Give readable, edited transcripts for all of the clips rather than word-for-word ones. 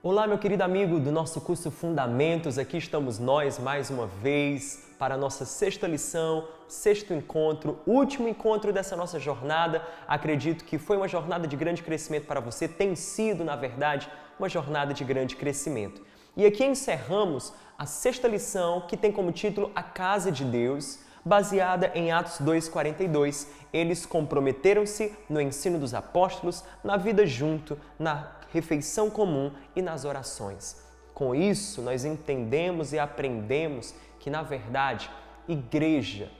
Olá, meu querido amigo do nosso curso Fundamentos, aqui estamos nós mais uma vez para a nossa sexta lição, sexto encontro, último encontro dessa nossa jornada. Acredito que foi uma jornada de grande crescimento para você, tem sido, na verdade, uma jornada de grande crescimento. E aqui encerramos a sexta lição, que tem como título A Casa de Deus, baseada em Atos 2,42. Eles comprometeram-se no ensino dos apóstolos, na vida junto, na refeição comum e nas orações. Com isso, nós entendemos e aprendemos que, na verdade, igreja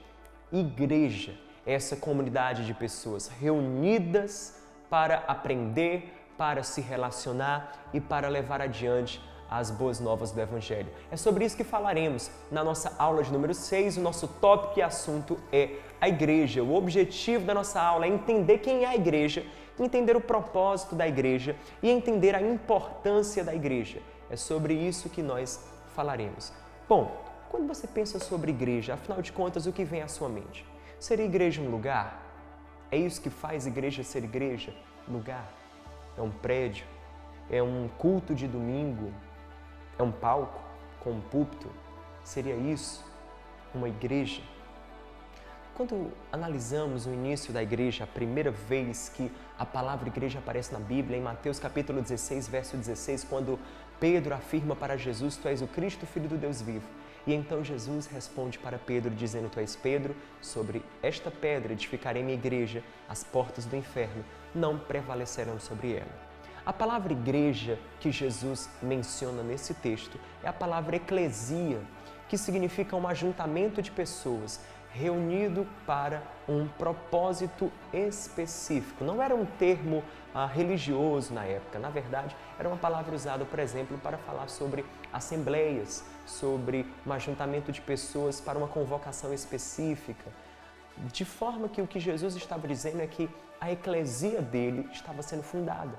é essa comunidade de pessoas reunidas para aprender, para se relacionar e para levar adiante as boas novas do Evangelho. É sobre isso que falaremos na nossa aula de número 6. O nosso tópico e assunto é a igreja. O objetivo da nossa aula é entender quem é a igreja, entender o propósito da igreja e entender a importância da igreja. É sobre isso que nós falaremos. Bom, quando você pensa sobre igreja, afinal de contas, o que vem à sua mente? Seria igreja um lugar? É isso que faz igreja ser igreja? Lugar? É um prédio? É um culto de domingo? É um palco com um púlpito? Seria isso uma igreja? Quando analisamos o início da igreja, a primeira vez que a palavra igreja aparece na Bíblia, em Mateus capítulo 16, verso 16, quando Pedro afirma para Jesus: Tu és o Cristo, Filho do Deus vivo. E então Jesus responde para Pedro dizendo: Tu és Pedro, sobre esta pedra edificarei minha igreja, as portas do inferno não prevalecerão sobre ela. A palavra igreja que Jesus menciona nesse texto é a palavra eclesia, que significa um ajuntamento de pessoas reunido para um propósito específico. Não era um termo religioso na época, na verdade, era uma palavra usada, por exemplo, para falar sobre assembleias, sobre um ajuntamento de pessoas para uma convocação específica. De forma que o que Jesus estava dizendo é que a eclesia dele estava sendo fundada.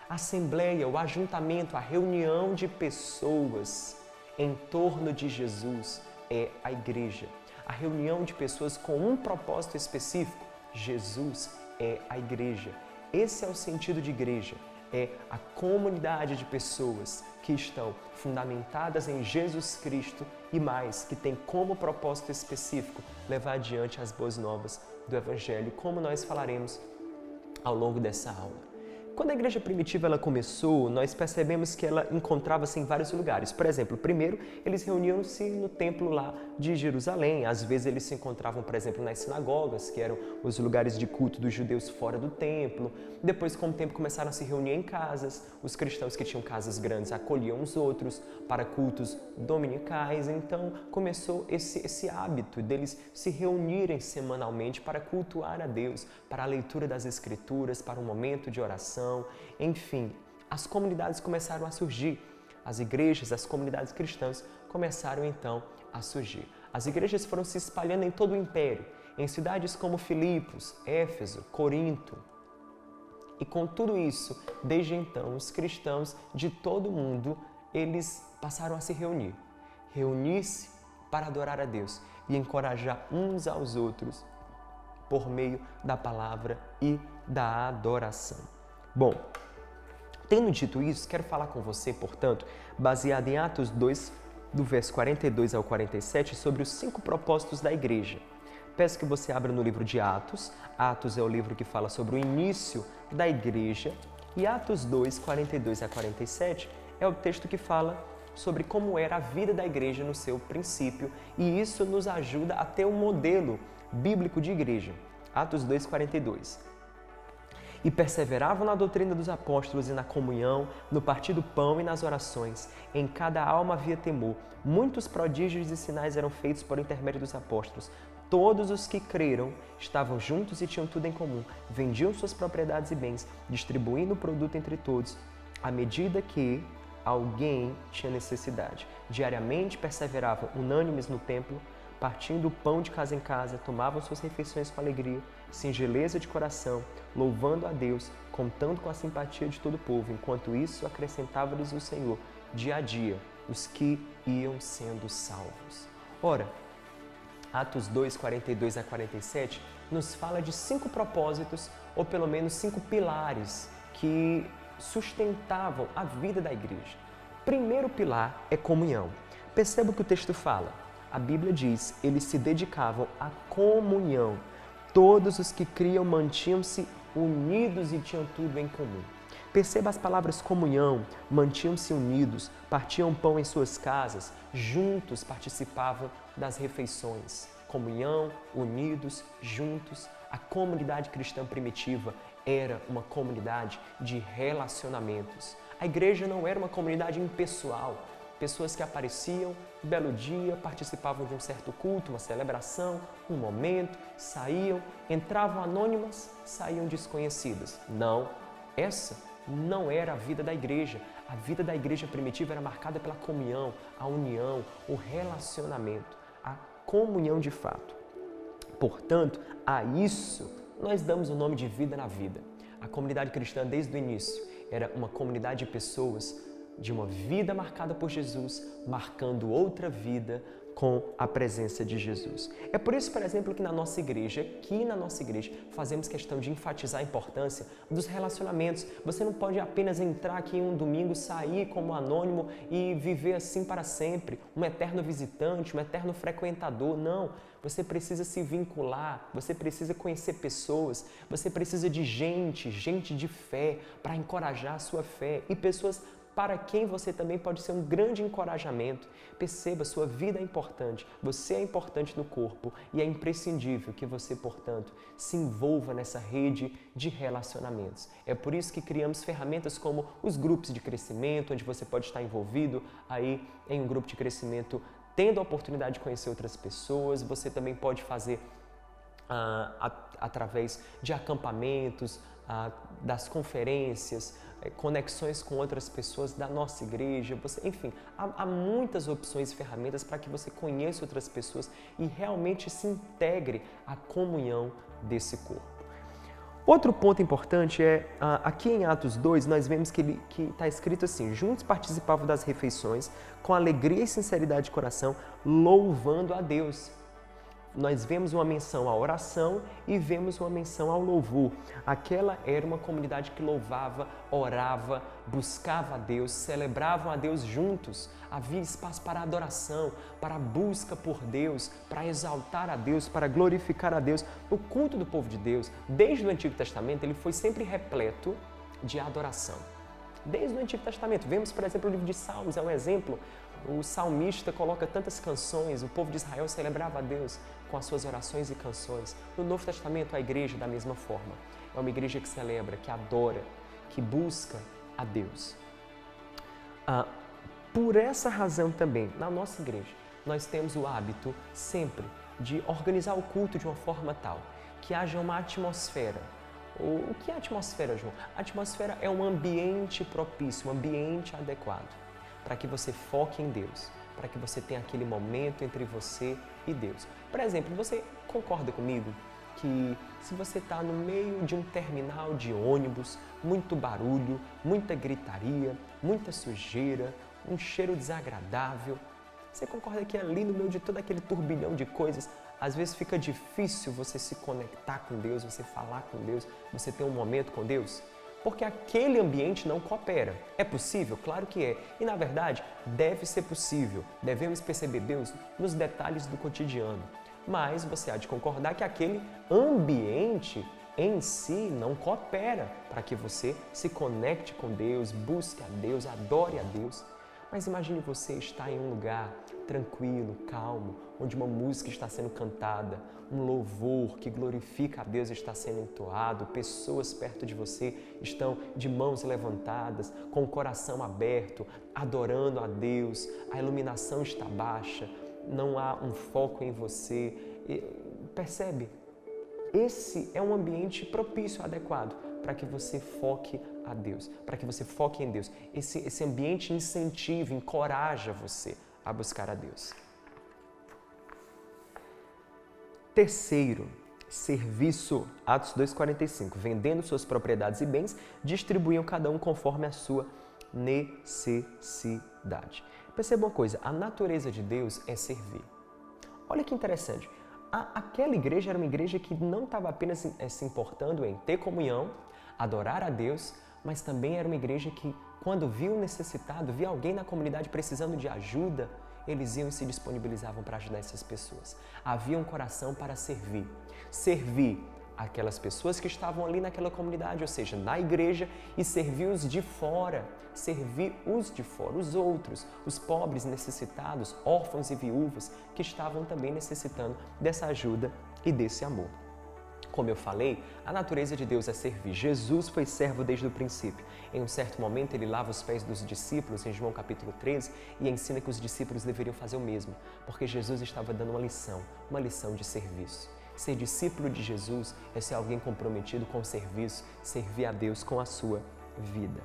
A assembleia, o ajuntamento, a reunião de pessoas em torno de Jesus é a igreja. A reunião de pessoas com um propósito específico, Jesus é a igreja. Esse é o sentido de igreja, é a comunidade de pessoas que estão fundamentadas em Jesus Cristo e mais, que tem como propósito específico levar adiante as boas novas do Evangelho, como nós falaremos ao longo dessa aula. Quando a igreja primitiva ela começou, nós percebemos que ela encontrava-se em vários lugares. Por exemplo, primeiro, eles reuniam-se no templo lá de Jerusalém. Às vezes eles se encontravam, por exemplo, nas sinagogas, que eram os lugares de culto dos judeus fora do templo. Depois, com o tempo, começaram a se reunir em casas. Os cristãos que tinham casas grandes acolhiam os outros para cultos dominicais. Então, começou esse hábito deles se reunirem semanalmente para cultuar a Deus, para a leitura das Escrituras, para um momento de oração. Enfim, as comunidades começaram a surgir. As igrejas, as comunidades cristãs começaram então a surgir. As igrejas foram se espalhando em todo o império, em cidades como Filipos, Éfeso, Corinto. E com tudo isso, desde então, os cristãos de todo o mundo, eles passaram a se reunir. Reunir-se para adorar a Deus e encorajar uns aos outros por meio da palavra e da adoração. Bom, tendo dito isso, quero falar com você, portanto, baseado em Atos 2, do verso 42 ao 47, sobre os 5 propósitos da igreja. Peço que você abra no livro de Atos. Atos é o livro que fala sobre o início da igreja. E Atos 2, 42 a 47 é o texto que fala sobre como era a vida da igreja no seu princípio. E isso nos ajuda a ter um modelo bíblico de igreja. Atos 2, 42. E perseveravam na doutrina dos apóstolos e na comunhão, no partir do pão e nas orações. Em cada alma havia temor. Muitos prodígios e sinais eram feitos por intermédio dos apóstolos. Todos os que creram estavam juntos e tinham tudo em comum. Vendiam suas propriedades e bens, distribuindo o produto entre todos, à medida que alguém tinha necessidade. Diariamente perseveravam unânimes no templo, partindo o pão de casa em casa, tomavam suas refeições com alegria, singeleza de coração, louvando a Deus, contando com a simpatia de todo o povo. Enquanto isso, acrescentava-lhes o Senhor, dia a dia, os que iam sendo salvos. Ora, Atos 2, 42 a 47, nos fala de 5 propósitos, ou pelo menos 5 pilares, que sustentavam a vida da igreja. primeiro pilar é comunhão. Perceba o que o texto fala. A Bíblia diz, eles se dedicavam à comunhão. Todos os que criam mantinham-se unidos e tinham tudo em comum. Perceba as palavras comunhão, mantinham-se unidos, partiam pão em suas casas, juntos participavam das refeições. Comunhão, unidos, juntos. A comunidade cristã primitiva era uma comunidade de relacionamentos. A igreja não era uma comunidade impessoal. Pessoas que apareciam, um belo dia, participavam de um certo culto, uma celebração, um momento, saíam, entravam anônimas, saíam desconhecidas. Não, essa não era a vida da igreja. A vida da igreja primitiva era marcada pela comunhão, a união, o relacionamento, a comunhão de fato. Portanto, a isso nós damos o nome de vida na vida. A comunidade cristã, desde o início, era uma comunidade de pessoas de uma vida marcada por Jesus, marcando outra vida com a presença de Jesus. É por isso, por exemplo, que aqui na nossa igreja, fazemos questão de enfatizar a importância dos relacionamentos. Você não pode apenas entrar aqui em um domingo, sair como anônimo e viver assim para sempre, um eterno visitante, um eterno frequentador. Não, você precisa se vincular, você precisa conhecer pessoas, você precisa de gente de fé para encorajar a sua fé e pessoas para quem você também pode ser um grande encorajamento. Perceba, sua vida é importante, você é importante no corpo e é imprescindível que você, portanto, se envolva nessa rede de relacionamentos. É por isso que criamos ferramentas como os grupos de crescimento, onde você pode estar envolvido aí em um grupo de crescimento, tendo a oportunidade de conhecer outras pessoas. Você também pode fazer através de acampamentos, das conferências, conexões com outras pessoas da nossa igreja, enfim, há muitas opções e ferramentas para que você conheça outras pessoas e realmente se integre à comunhão desse corpo. Outro ponto importante é, aqui em Atos 2, nós vemos que está escrito assim, juntos participavam das refeições com alegria e sinceridade de coração, louvando a Deus. Nós vemos uma menção à oração e vemos uma menção ao louvor. Aquela era uma comunidade que louvava, orava, buscava a Deus, celebravam a Deus juntos. Havia espaço para adoração, para a busca por Deus, para exaltar a Deus, para glorificar a Deus. O culto do povo de Deus, desde o Antigo Testamento, ele foi sempre repleto de adoração. Desde o Antigo Testamento. Vemos, por exemplo, o livro de Salmos, é um exemplo. O salmista coloca tantas canções, o povo de Israel celebrava a Deus com as suas orações e canções. No Novo Testamento, a igreja, da mesma forma, é uma igreja que celebra, que adora, que busca a Deus. Por essa razão também, na nossa igreja, nós temos o hábito sempre de organizar o culto de uma forma tal que haja uma atmosfera. O que é atmosfera, João? A atmosfera é um ambiente propício, um ambiente adequado para que você foque em Deus, para que você tenha aquele momento entre você e Deus. Por exemplo, você concorda comigo que se você está no meio de um terminal de ônibus, muito barulho, muita gritaria, muita sujeira, um cheiro desagradável, você concorda que ali no meio de todo aquele turbilhão de coisas, às vezes fica difícil você se conectar com Deus, você falar com Deus, você ter um momento com Deus? Porque aquele ambiente não coopera. É possível? Claro que é. E, na verdade, deve ser possível. Devemos perceber Deus nos detalhes do cotidiano. Mas você há de concordar que aquele ambiente em si não coopera para que você se conecte com Deus, busque a Deus, adore a Deus. Mas imagine você estar em um lugar tranquilo, calmo, onde uma música está sendo cantada, um louvor que glorifica a Deus está sendo entoado, pessoas perto de você estão de mãos levantadas, com o coração aberto, adorando a Deus, a iluminação está baixa, não há um foco em você. Percebe? Esse é um ambiente propício, adequado, para que você foque a Deus, para que você foque em Deus. Esse ambiente incentiva, encoraja você a buscar a Deus. Terceiro, serviço. Atos 2,45. Vendendo suas propriedades e bens, distribuíam cada um conforme a sua necessidade. Perceba uma coisa, a natureza de Deus é servir. Olha que interessante. Aquela igreja era uma igreja que não estava apenas se importando em ter comunhão, adorar a Deus, mas também era uma igreja que quando via um necessitado, via alguém na comunidade precisando de ajuda, eles iam e se disponibilizavam para ajudar essas pessoas. Havia um coração para servir. Servir aquelas pessoas que estavam ali naquela comunidade, ou seja, na igreja, e servir os de fora, os outros, os pobres necessitados, órfãos e viúvas que estavam também necessitando dessa ajuda e desse amor. Como eu falei, a natureza de Deus é servir. Jesus foi servo desde o princípio. Em um certo momento, ele lava os pés dos discípulos, em João capítulo 13, e ensina que os discípulos deveriam fazer o mesmo, porque Jesus estava dando uma lição de serviço. Ser discípulo de Jesus é ser alguém comprometido com o serviço, servir a Deus com a sua vida.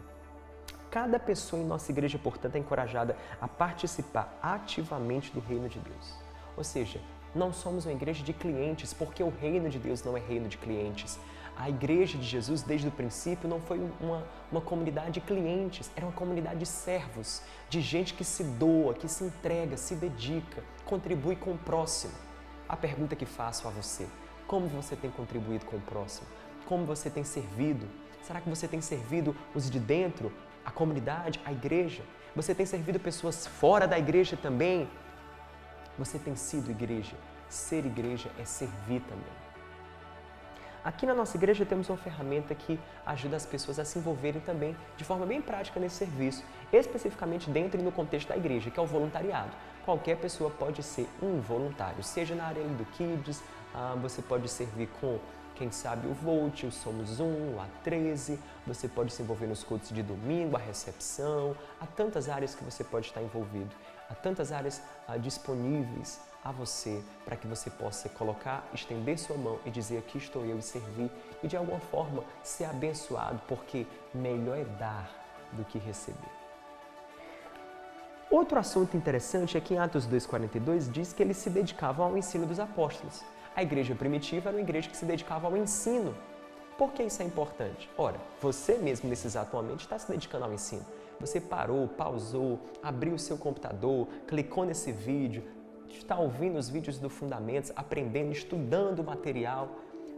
Cada pessoa em nossa igreja, portanto, é encorajada a participar ativamente do reino de Deus. Ou seja, não somos uma igreja de clientes, porque o reino de Deus não é reino de clientes. A igreja de Jesus, desde o princípio, não foi uma comunidade de clientes, era uma comunidade de servos, de gente que se doa, que se entrega, se dedica, contribui com o próximo. A pergunta que faço a você: como você tem contribuído com o próximo? Como você tem servido? Será que você tem servido os de dentro, a comunidade, a igreja? Você tem servido pessoas fora da igreja também? Você tem sido igreja. Ser igreja é servir também. Aqui na nossa igreja temos uma ferramenta que ajuda as pessoas a se envolverem também de forma bem prática nesse serviço, especificamente dentro e no contexto da igreja, que é o voluntariado. Qualquer pessoa pode ser um voluntário, seja na área do Kids, você pode servir com, quem sabe, o Volt, o Somos Um, o A13, você pode se envolver nos cultos de domingo, a recepção, há tantas áreas que você pode estar envolvido, há tantas áreas disponíveis a você para que você possa colocar, estender sua mão e dizer: aqui estou eu, e servir e de alguma forma ser abençoado, porque melhor é dar do que receber. Outro assunto interessante é que em Atos 2,42 diz que eles se dedicavam ao ensino dos apóstolos. A igreja primitiva era uma igreja que se dedicava ao ensino. Por que isso é importante? Ora, você mesmo nesse exato momento está se dedicando ao ensino. Você parou, pausou, abriu o seu computador, clicou nesse vídeo, está ouvindo os vídeos do Fundamentos, aprendendo, estudando o material,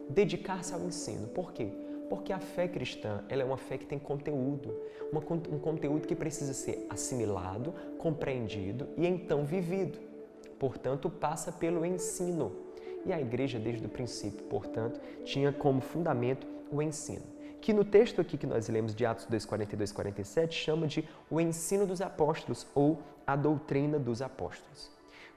dedicar-se ao ensino. Por quê? Porque a fé cristã, ela é uma fé que tem conteúdo, um conteúdo que precisa ser assimilado, compreendido e então vivido. Portanto, passa pelo ensino. E a igreja, desde o princípio, portanto, tinha como fundamento o ensino, que no texto aqui que nós lemos de Atos 2:42 e 47 chama de o ensino dos apóstolos ou a doutrina dos apóstolos.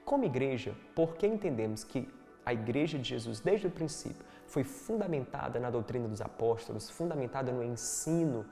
Como igreja, porque entendemos que a igreja de Jesus, desde o princípio, foi fundamentada na doutrina dos apóstolos, fundamentada no ensino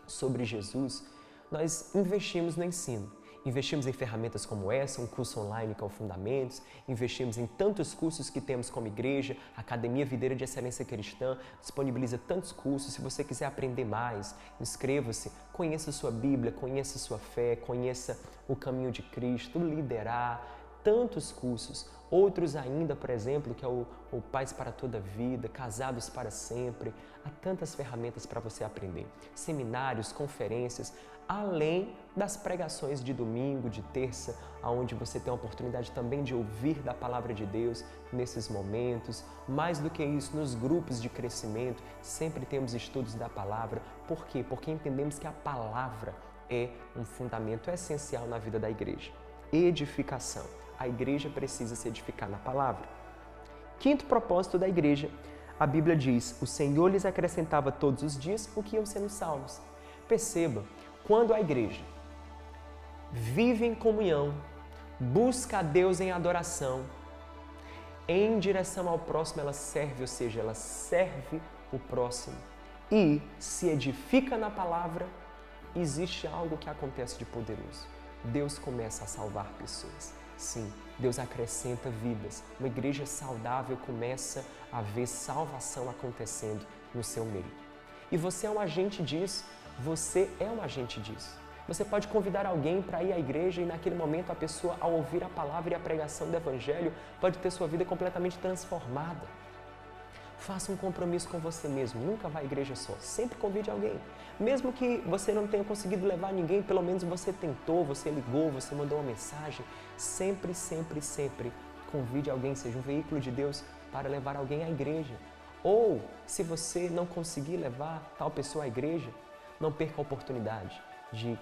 sobre Jesus, nós investimos no ensino. Investimos em ferramentas como essa, um curso online que é o Fundamentos, investimos em tantos cursos que temos como igreja, a Academia Videira de Excelência Cristã disponibiliza tantos cursos. Se você quiser aprender mais, inscreva-se, conheça sua Bíblia, conheça sua fé, conheça o caminho de Cristo, liderar, tantos cursos. Outros ainda, por exemplo, que é o Pais para toda a Vida, Casados para Sempre. Há tantas ferramentas para você aprender. Seminários, conferências, além das pregações de domingo, de terça, onde você tem a oportunidade também de ouvir da Palavra de Deus nesses momentos. Mais do que isso, nos grupos de crescimento, sempre temos estudos da Palavra. Por quê? Porque entendemos que a Palavra é um fundamento essencial na vida da igreja. Edificação. A igreja precisa se edificar na palavra. Quinto propósito da igreja, a Bíblia diz: o Senhor lhes acrescentava todos os dias o que iam sendo salvos. Perceba, quando a igreja vive em comunhão, busca a Deus em adoração, em direção ao próximo ela serve, ou seja, ela serve o próximo e se edifica na palavra, existe algo que acontece de poderoso. Deus começa a salvar pessoas. Sim, Deus acrescenta vidas. Uma igreja saudável começa a ver salvação acontecendo no seu meio. E você é um agente disso. Você é um agente disso. Você pode convidar alguém para ir à igreja e naquele momento a pessoa, ao ouvir a palavra e a pregação do Evangelho, pode ter sua vida completamente transformada. Faça um compromisso com você mesmo. Nunca vá à igreja só. Sempre convide alguém. Mesmo que você não tenha conseguido levar ninguém, pelo menos você tentou, você ligou, você mandou uma mensagem. Sempre, sempre, sempre convide alguém, seja um veículo de Deus para levar alguém à igreja. Ou, se você não conseguir levar tal pessoa à igreja, não perca a oportunidade.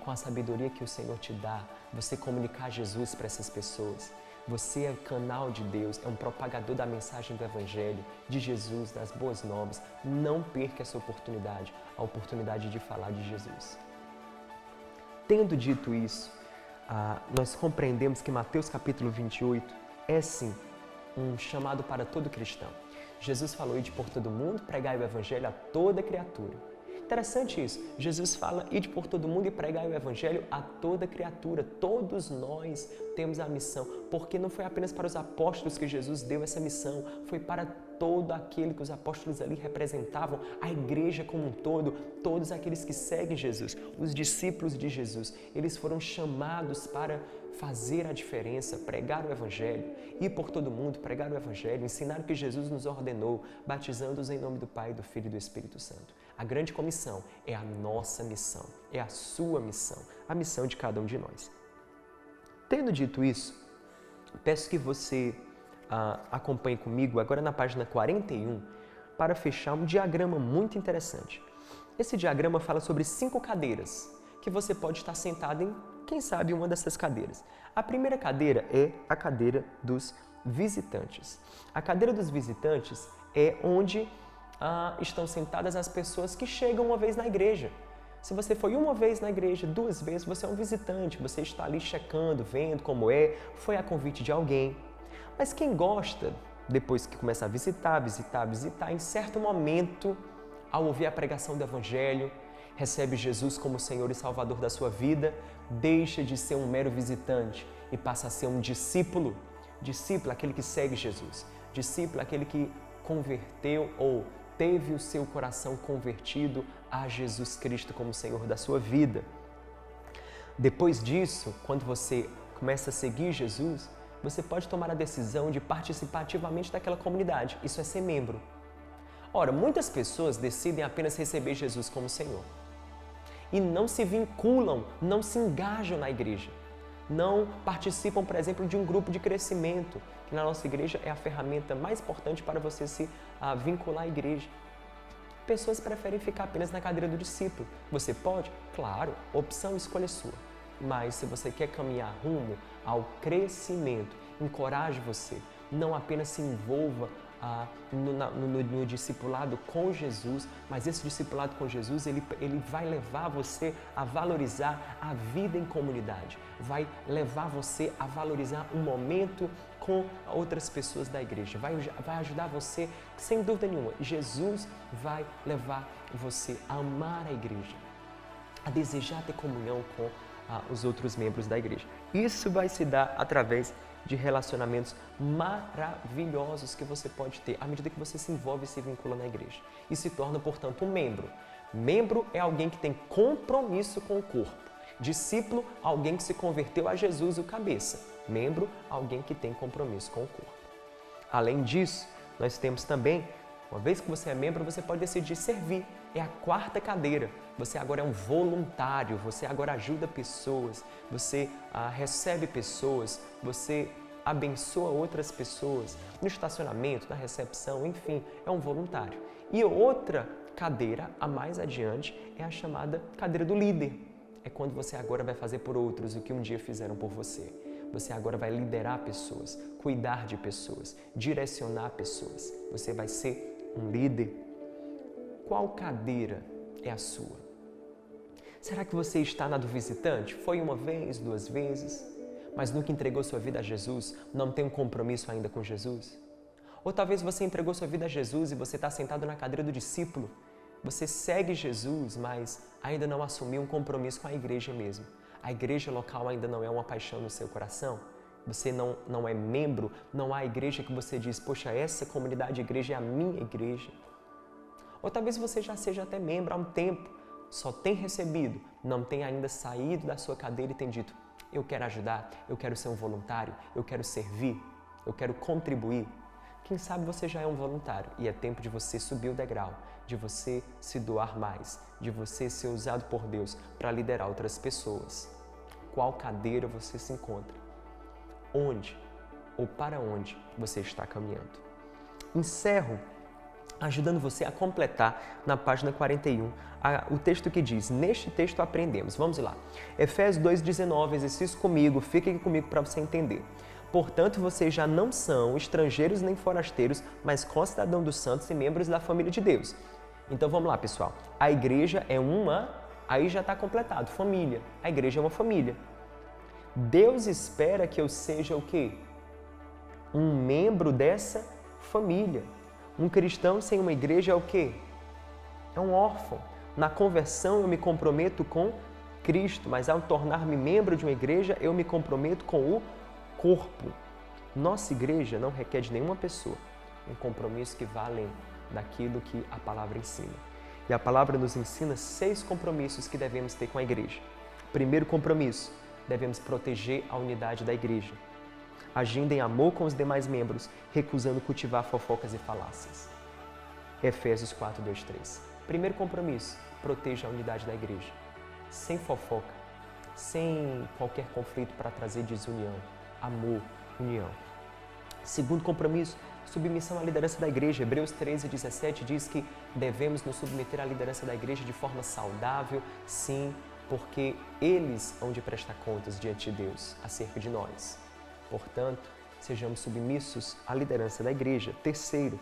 com a sabedoria que o Senhor te dá, você comunicar Jesus para essas pessoas. Você é canal de Deus, é um propagador da mensagem do Evangelho, de Jesus, das boas novas. Não perca essa oportunidade, a oportunidade de falar de Jesus. Tendo dito isso, nós compreendemos que Mateus capítulo 28 é sim um chamado para todo cristão. Jesus falou: ide por todo mundo, pregai o Evangelho a toda criatura. Interessante isso, Jesus fala: ide por todo mundo e pregai o Evangelho a toda criatura. Todos nós temos a missão, porque não foi apenas para os apóstolos que Jesus deu essa missão, foi para todo aquele que os apóstolos ali representavam, a igreja como um todo, todos aqueles que seguem Jesus, os discípulos de Jesus. Eles foram chamados para fazer a diferença, pregar o Evangelho, ir por todo mundo, pregar o Evangelho, ensinar o que Jesus nos ordenou, batizando-os em nome do Pai, do Filho e do Espírito Santo. A grande comissão é a nossa missão, é a sua missão, a missão de cada um de nós. Tendo dito isso, peço que você acompanhe comigo agora na página 41 para fechar um diagrama muito interessante. Esse diagrama fala sobre 5 cadeiras que você pode estar sentado em, quem sabe, uma dessas cadeiras. A primeira cadeira é a cadeira dos visitantes. A cadeira dos visitantes é onde estão sentadas as pessoas que chegam uma vez na igreja. Se você foi uma vez na igreja, 2 vezes, você é um visitante, você está ali checando, vendo como foi a convite de alguém. Mas quem gosta, depois que começa a visitar, em certo momento, ao ouvir a pregação do Evangelho, recebe Jesus como Senhor e Salvador da sua vida, deixa de ser um mero visitante e passa a ser um discípulo. Discípulo, aquele que segue Jesus. Discípulo, aquele que converteu ou teve o seu coração convertido a Jesus Cristo como Senhor da sua vida. Depois disso, quando você começa a seguir Jesus, você pode tomar a decisão de participar ativamente daquela comunidade. Isso é ser membro. Ora, muitas pessoas decidem apenas receber Jesus como Senhor e não se vinculam, não se engajam na igreja. Não participam, por exemplo, de um grupo de crescimento, que na nossa igreja é a ferramenta mais importante para você se vincular à igreja. Pessoas preferem ficar apenas na cadeira do discípulo. Você pode? Claro, opção e escolha sua. Mas se você quer caminhar rumo ao crescimento, encoraje você. Não apenas se envolva no discipulado com Jesus, mas esse discipulado com Jesus, ele vai levar você a valorizar a vida em comunidade, vai levar você a valorizar um momento com outras pessoas da igreja, vai ajudar você, sem dúvida nenhuma. Jesus vai levar você a amar a igreja, a desejar ter comunhão com os outros membros da igreja. Isso vai se dar através de relacionamentos maravilhosos que você pode ter à medida que você se envolve e se vincula na igreja e se torna, portanto, um membro. Membro é alguém que tem compromisso com o corpo. Discípulo, alguém que se converteu a Jesus, o cabeça. Membro, alguém que tem compromisso com o corpo. Além disso, nós temos também, uma vez que você é membro, você pode decidir servir. É a 4ª cadeira. Você agora é um voluntário, você agora ajuda pessoas, você recebe pessoas, você abençoa outras pessoas no estacionamento, na recepção, enfim, é um voluntário. E outra cadeira, a mais adiante, é a chamada cadeira do líder. É quando você agora vai fazer por outros o que um dia fizeram por você. Você agora vai liderar pessoas, cuidar de pessoas, direcionar pessoas. Você vai ser um líder. Qual cadeira é a sua? Será que você está na do visitante? Foi uma vez, 2 vezes, mas nunca entregou sua vida a Jesus? Não tem um compromisso ainda com Jesus? Ou talvez você entregou sua vida a Jesus e você está sentado na cadeira do discípulo. Você segue Jesus, mas ainda não assumiu um compromisso com a igreja mesmo. A igreja local ainda não é uma paixão no seu coração. Você não é membro, não há igreja que você diz, poxa, essa comunidade de igreja é a minha igreja. Ou talvez você já seja até membro há um tempo, só tem recebido, não tem ainda saído da sua cadeira e tem dito, eu quero ajudar, eu quero ser um voluntário, eu quero servir, eu quero contribuir. Quem sabe você já é um voluntário e é tempo de você subir o degrau, de você se doar mais, de você ser usado por Deus para liderar outras pessoas. Qual cadeira você se encontra? Onde ou para onde você está caminhando? Encerro ajudando você a completar na página 41 o texto que diz, neste texto aprendemos, vamos lá, Efésios 2,19, exercício comigo, fique aqui comigo para você entender. Portanto, vocês já não são estrangeiros nem forasteiros, mas concidadãos dos santos e membros da família de Deus. Então vamos lá, pessoal, a igreja é uma, aí já está completado, família, a igreja é uma família. Deus espera que eu seja o quê? Um membro dessa família. Um cristão sem uma igreja é o quê? É um órfão. Na conversão eu me comprometo com Cristo, mas ao tornar-me membro de uma igreja, eu me comprometo com o corpo. Nossa igreja não requer de nenhuma pessoa um compromisso que vá além daquilo que a palavra ensina. E a palavra nos ensina 6 compromissos que devemos ter com a igreja. Primeiro compromisso, devemos proteger a unidade da igreja, agindo em amor com os demais membros, recusando cultivar fofocas e falácias. Efésios 4, 2, 3. Primeiro compromisso, proteja a unidade da igreja, sem fofoca, sem qualquer conflito para trazer desunião, amor, união. Segundo compromisso, submissão à liderança da igreja. Hebreus 13, 17 diz que devemos nos submeter à liderança da igreja de forma saudável, sim, porque eles hão de prestar contas diante de Deus acerca de nós. Portanto, sejamos submissos à liderança da igreja. Terceiro,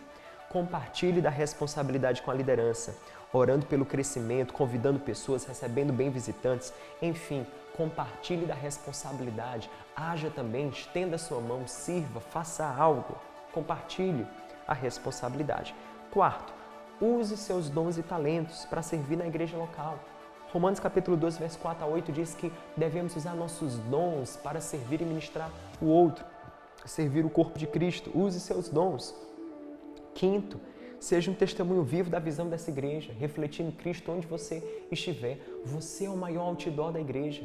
compartilhe da responsabilidade com a liderança, orando pelo crescimento, convidando pessoas, recebendo bem visitantes, enfim, compartilhe da responsabilidade, haja também, estenda a sua mão, sirva, faça algo, compartilhe a responsabilidade. Quarto, use seus dons e talentos para servir na igreja local. Romanos capítulo 12, verso 4 a 8 diz que devemos usar nossos dons para servir e ministrar o outro, servir o corpo de Cristo. Use seus dons. Quinto, seja um testemunho vivo da visão dessa igreja, refletindo Cristo onde você estiver. Você é o maior outdoor da igreja.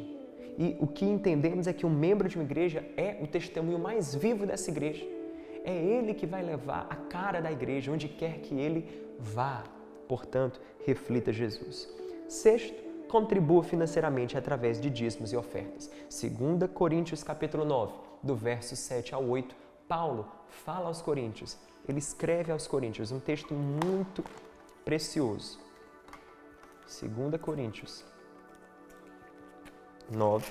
E o que entendemos é que um membro de uma igreja é o testemunho mais vivo dessa igreja. É ele que vai levar a cara da igreja, onde quer que ele vá. Portanto, reflita Jesus. Sexto, contribua financeiramente através de dízimos e ofertas. 2 Coríntios capítulo 9, do verso 7 ao 8, Paulo fala aos coríntios, ele escreve aos coríntios um texto muito precioso. 2 Coríntios 9,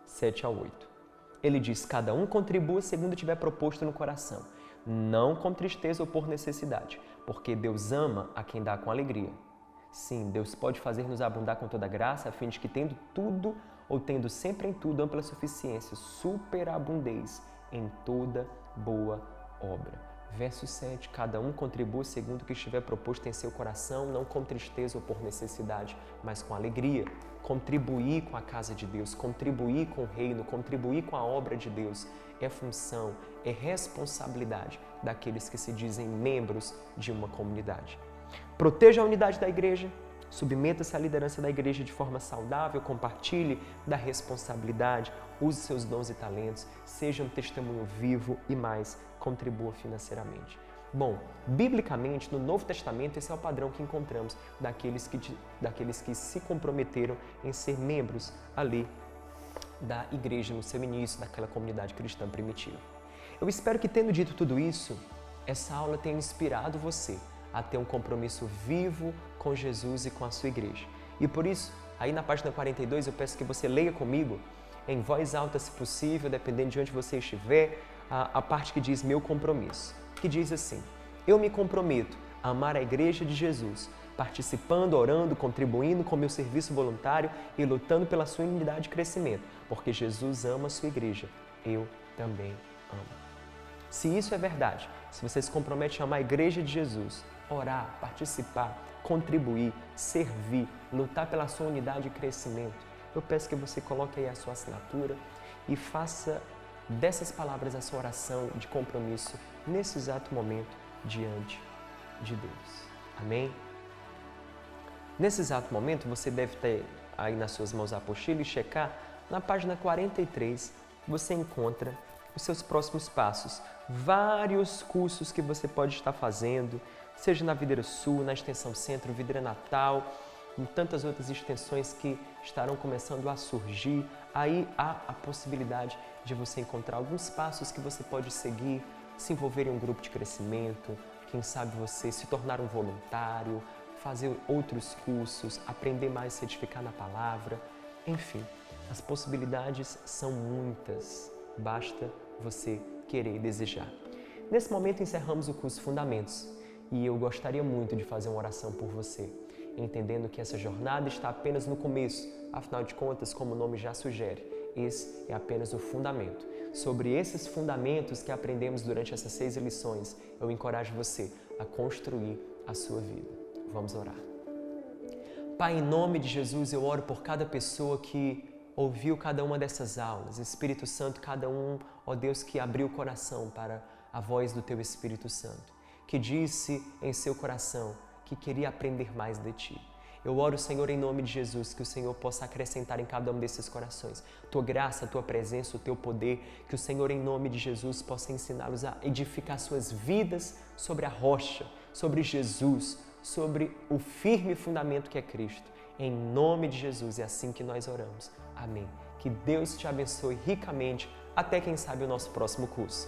7 ao 8. Ele diz, cada um contribua segundo tiver proposto no coração, não com tristeza ou por necessidade, porque Deus ama a quem dá com alegria. Sim, Deus pode fazer-nos abundar com toda graça, a fim de que tendo tudo, ou tendo sempre em tudo ampla suficiência, superabundez em toda boa obra. Verso 7, cada um contribua segundo o que estiver proposto em seu coração, não com tristeza ou por necessidade, mas com alegria. Contribuir com a casa de Deus, contribuir com o reino, contribuir com a obra de Deus é função, é responsabilidade daqueles que se dizem membros de uma comunidade. Proteja a unidade da igreja, submeta-se à liderança da igreja de forma saudável, compartilhe da responsabilidade, use seus dons e talentos, seja um testemunho vivo e mais, contribua financeiramente. Bom, biblicamente, no Novo Testamento, esse é o padrão que encontramos daqueles que se comprometeram em ser membros ali da igreja no seu início, daquela comunidade cristã primitiva. Eu espero que, tendo dito tudo isso, essa aula tenha inspirado você a ter um compromisso vivo com Jesus e com a sua igreja. E por isso, aí na página 42, eu peço que você leia comigo, em voz alta se possível, dependendo de onde você estiver, a parte que diz meu compromisso, que diz assim, eu me comprometo a amar a igreja de Jesus, participando, orando, contribuindo com meu serviço voluntário e lutando pela sua unidade e crescimento, porque Jesus ama a sua igreja, eu também amo. Se isso é verdade, se você se compromete a amar a igreja de Jesus, orar, participar, contribuir, servir, lutar pela sua unidade e crescimento, eu peço que você coloque aí a sua assinatura e faça dessas palavras a sua oração de compromisso nesse exato momento diante de Deus. Amém? Nesse exato momento, você deve ter aí nas suas mãos a apostila e checar, na página 43, você encontra os seus próximos passos, vários cursos que você pode estar fazendo, seja na Videira Sul, na Extensão Centro, Videira Natal, e tantas outras extensões que estarão começando a surgir. Aí há a possibilidade de você encontrar alguns passos que você pode seguir, se envolver em um grupo de crescimento, Quem sabe você se tornar um voluntário, fazer outros cursos, aprender mais, se edificar na palavra. Enfim, as possibilidades são muitas. Basta você querer e desejar. Nesse momento encerramos o curso Fundamentos e eu gostaria muito de fazer uma oração por você, entendendo que essa jornada está apenas no começo. Afinal de contas, como o nome já sugere, esse é apenas o fundamento. Sobre esses fundamentos que aprendemos durante essas 6 lições, eu encorajo você a construir a sua vida. Vamos orar. Pai, em nome de Jesus, eu oro por cada pessoa que ouviu cada uma dessas aulas. Espírito Santo, cada um, ó Deus, que abriu o coração para a voz do Teu Espírito Santo, que disse em seu coração que queria aprender mais de Ti. Eu oro, Senhor, em nome de Jesus, que o Senhor possa acrescentar em cada um desses corações Tua graça, Tua presença, o Teu poder, que o Senhor, em nome de Jesus, possa ensiná-los a edificar suas vidas sobre a rocha, sobre Jesus, sobre o firme fundamento que é Cristo. Em nome de Jesus, é assim que nós oramos. Amém. Que Deus te abençoe ricamente. Até quem sabe o nosso próximo curso.